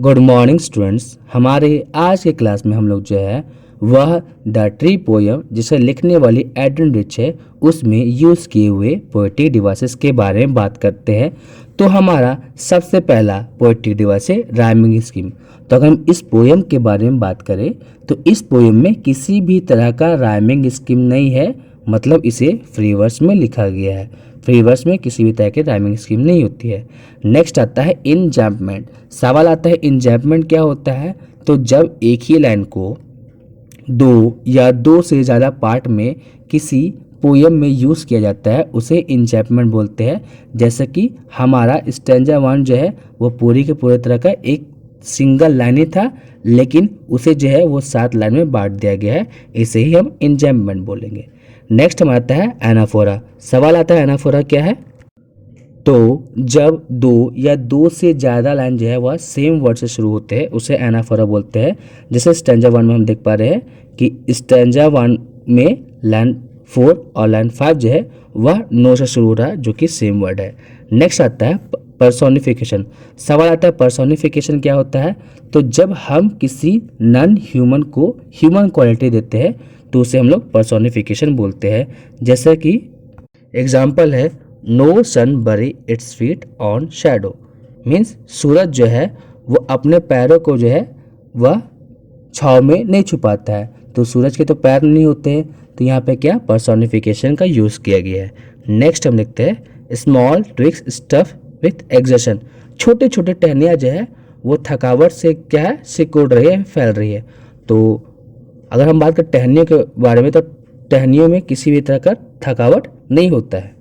Good morning students. हमारे आज के क्लास में हम लोग जो है वह द ट्री पोयम जिसे लिखने वाली एडन रिच है उसमें यूज़ किए हुए पोएटिक डिवाइसेस के बारे में बात करते हैं। तो हमारा सबसे पहला पोएटिक डिवाइस है राइमिंग स्कीम। तो अगर हम इस पोयम के बारे में बात करें तो इस पोयम में किसी भी तरह का राइमिंग स्कीम नहीं है, मतलब इसे फ्री वर्स में लिखा गया है। फ्री वर्स में किसी भी तरह की राइमिंग स्कीम नहीं होती है। नेक्स्ट आता है इंजैम्पमेंट। सवाल आता है इंजैम्पमेंट क्या होता है। तो जब एक ही लाइन को दो या दो से ज़्यादा पार्ट में किसी पोयम में यूज़ किया जाता है उसे इंजैम्पमेंट बोलते हैं। जैसे कि हमारा स्टैंजा वन जो है वो पूरी के पूरे तरह का एक सिंगल लाइन ही था, लेकिन उसे जो है वो 7 लाइन में बांट दिया गया है, इसे ही हम इंजैम्पमेंट बोलेंगे। नेक्स्ट हमारा आता है एनाफोरा। सवाल आता है एनाफोरा क्या है। तो जब दो या दो से ज़्यादा लाइन जो है वह सेम वर्ड से शुरू होते हैं उसे एनाफोरा बोलते हैं। जैसे स्टैंजा वन में हम देख पा रहे हैं कि स्टैंजा वन में लाइन 4 और लाइन 5 जो है वह नो से शुरू हो रहा है, जो कि सेम वर्ड है। नेक्स्ट आता है पर्सोनिफिकेशन। सवाल आता है पर्सोनिफिकेशन क्या होता है। तो जब हम किसी नॉन ह्यूमन को ह्यूमन क्वालिटी देते हैं तो उसे हम लोग पर्सोनिफिकेशन बोलते हैं। जैसे कि एग्जाम्पल है no sun bury its feet on shadow, means सूरज जो है वो अपने पैरों को जो है वह छाँव में नहीं छुपाता है। तो सूरज के तो पैर नहीं होते हैं, तो यहाँ पे क्या पर्सोनिफिकेशन का यूज़ किया गया है। नेक्स्ट हम लिखते हैं small twigs stuff with exertion. छोटे छोटे टहनियाँ जो है वो थकावट से क्या है सिकुड़ रही है, फैल रही है। तो अगर हम बात करें टहनियों के बारे में तो टहनियों में किसी भी तरह का थकावट नहीं होता है।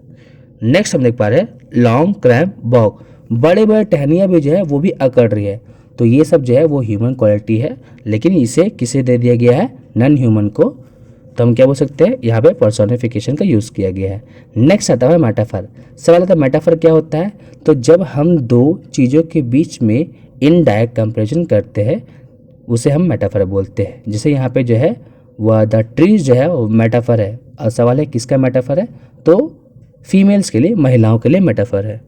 नेक्स्ट हम देख पा रहे हैं लॉन्ग क्रैम्प वॉक। बड़े बड़े टहनियाँ भी जो है वो भी अकड़ रही है। तो ये सब जो है वो ह्यूमन क्वालिटी है, लेकिन इसे किसे दे दिया गया है, नॉन ह्यूमन को। तो हम क्या बोल सकते हैं, यहाँ पे पर्सोनिफिकेशन का यूज़ किया गया है। नेक्स्ट आता है मेटाफर। सवाल आता है मेटाफर क्या होता है। तो जब हम दो चीज़ों के बीच में इनडायरेक्ट कंपेरिजन करते हैं उसे हम मेटाफर बोलते हैं। जैसे यहाँ पे जो है वह द ट्रीज जो है वो मेटाफर है। और सवाल है किसका मेटाफर है, तो फीमेल्स के लिए, महिलाओं के लिए मेटाफर है।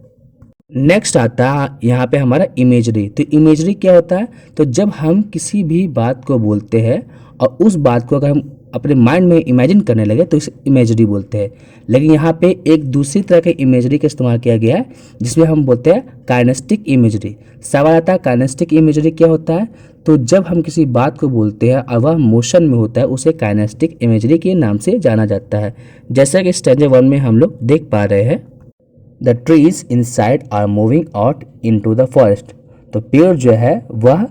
नेक्स्ट आता है यहाँ पे हमारा इमेजरी। तो इमेजरी क्या होता है। तो जब हम किसी भी बात को बोलते हैं और उस बात को अगर हम अपने माइंड में इमेजिन करने लगे तो इसे इमेजरी बोलते हैं। लेकिन यहाँ पे एक दूसरी तरह के इमेजरी का इस्तेमाल किया गया है जिसमें हम बोलते हैं काइनेस्टिक इमेजरी। सवाल आता है काइनेस्टिक इमेजरी क्या होता है। तो जब हम किसी बात को बोलते हैं और वह मोशन में होता है उसे काइनेस्टिक इमेजरी के नाम से जाना जाता है। जैसा कि स्टैंजा वन में हम लोग देख पा रहे हैं the trees inside are moving out into the forest. तो पेड़ जो है वह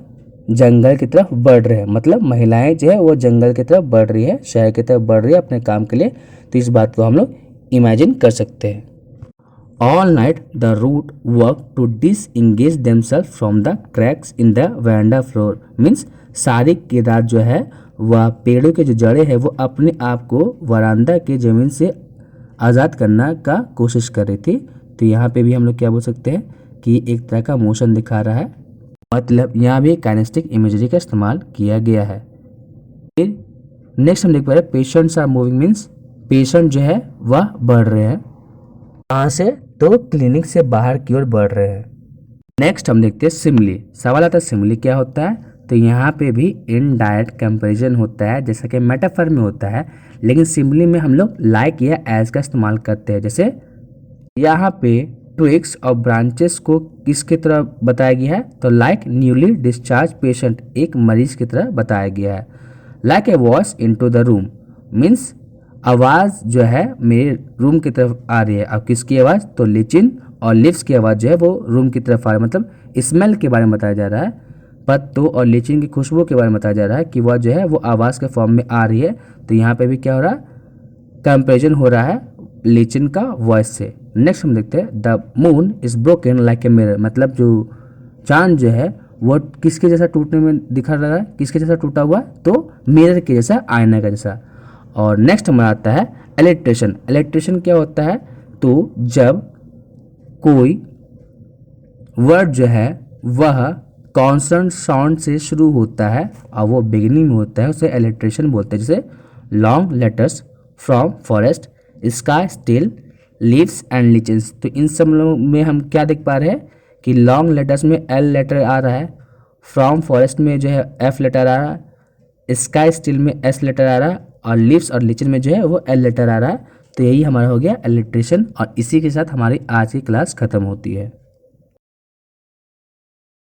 जंगल की तरफ बढ़ रहे हैं, मतलब महिलाएं जो है वो जंगल की तरफ बढ़ रही है, शहर की तरफ बढ़ रही है अपने काम के लिए। तो इस बात को हम लोग इमेजिन कर सकते हैं। All night the root work to disengage themselves from the cracks in the veranda floor. Means सारी की रात जो है वह पेड़ों के जो जड़ें हैं वो अपने आप को वरांदा के ज़मीन से आज़ाद करना का कोशिश कर रही थी। तो यहाँ पे भी हम लोग क्या बोल सकते हैं कि एक तरह का मोशन दिखा रहा है, मतलब यहाँ भी काइनेस्टिक इमेजरी का इस्तेमाल किया गया है। फिर नेक्स्ट हम देख पा रहे हैं patients are moving, means patient जो है वह बढ़ रहे हैं। कहाँ से, तो क्लिनिक से बाहर की ओर बढ़ रहे हैं। नेक्स्ट हम देखते हैं सिमिली। सवाल आता है सिमिली क्या होता है। तो यहाँ पे भी इनडायरेक्ट कंपैरिजन होता है जैसा कि मेटाफर में होता है, लेकिन सिमिली में हम लोग लाइक या एज का इस्तेमाल करते हैं। जैसे यहाँ पे ट्विक्स और ब्रांचेस को किसकी तरह बताया गया है, तो लाइक न्यूली डिस्चार्ज पेशेंट, एक मरीज की तरह बताया गया है। Like a voice into the room, means आवाज़ जो है मेरे रूम की तरफ आ रही है। अब किसकी आवाज़, तो लिचिन और लिव्स की आवाज़ जो है वो रूम की तरफ आ रही है, मतलब स्मेल के बारे में बताया जा रहा है। पत्तों और लिचिन की खुशबू के बारे में बताया जा रहा है कि वह जो है वो आवाज़ के फॉर्म में आ रही है। तो यहाँ पे भी क्या हो रहा है, कंपेरिजन हो रहा है लिचिन का वॉइस से। नेक्स्ट हम देखते हैं the moon is broken like a mirror, मतलब जो चांद जो है वो किसके जैसा टूटने में दिखा रहा है, किसके जैसा टूटा हुआ, तो मिरर के जैसा, आईना का जैसा। और नेक्स्ट हमारा आता है इलेक्ट्रेशन। इलेक्ट्रेशन क्या होता है, तो जब कोई वर्ड जो है वह कॉन्सोनेंट साउंड से शुरू होता है और वो बिगिनिंग में होता है उसे इलेक्ट्रेशन बोलते हैं। जैसे long letters from forest, sky still, leaves and lichens. तो इन सब में हम क्या देख पा रहे हैं कि लॉन्ग लेटर्स में एल लेटर आ रहा है, फ्रॉम फॉरेस्ट में जो है एफ लेटर आ रहा है, स्काई स्टिल में एस लेटर आ रहा है, और लिव्स और लिचन में जो है वो एल लेटर आ रहा है। तो यही हमारा हो गया एलिट्रेशन, और इसी के साथ हमारी आज की क्लास खत्म होती है।